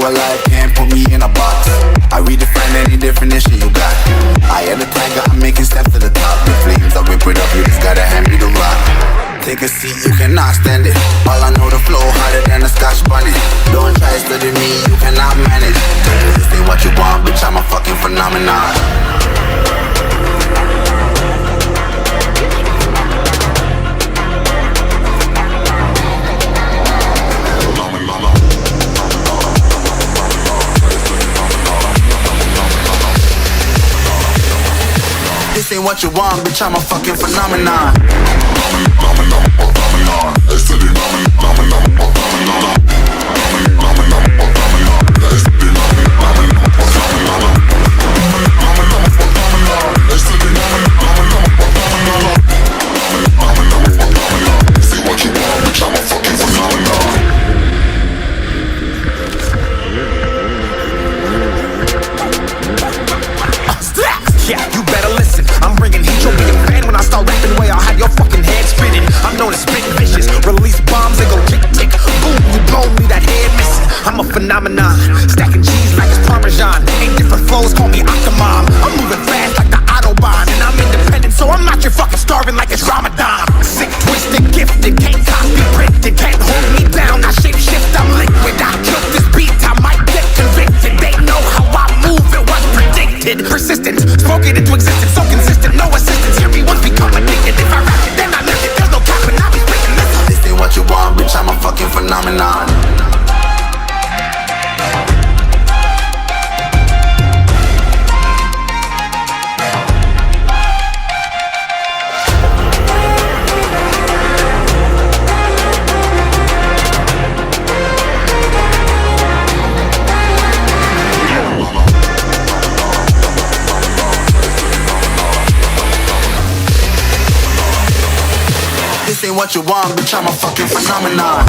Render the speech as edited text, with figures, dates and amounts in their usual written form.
alive, can't put me in a box. I redefine any definition you got. I am the tiger, I'm making steps to the top. The flames, I whip it up, you just gotta hand me the rock. Take a seat, you cannot stand it. All I know, the flow harder than a Scotch bonnet. Don't try study me, you cannot manage. This ain't what you want, bitch, I'm a fucking phenomenon. This ain't what you want, bitch, I'm a fucking phenomenon. Yeah, you better listen. I'm bringing heat, you'll be a fan when I start rapping. Way I'll have your fucking head spinning. I'm known as spit vicious. Release bombs, they go tick tick. Boom, you blow me, that head missing. I'm a phenomenon, stacking cheese like it's Parmesan. Ain't different flows, call me Octomom. I'm moving fast like the Autobahn, and I'm independent, so I'm not your fucking starving like it's Ramadan. Sick, twisted, gifted, can't copy, printed, can't hold me down. I shape shift, I'm liquid. I killed this beat, I might get convicted. They know how I move, it was predicted. Persistent, spoken into existence, so consistent, no assistance. Hear me once become addicted. If I rap it, then I live it. There's no capping, I'll be speaking this. This ain't what you want, bitch, I'm a fucking phenomenon. This ain't what you want, bitch, I'm a fucking phenomenon.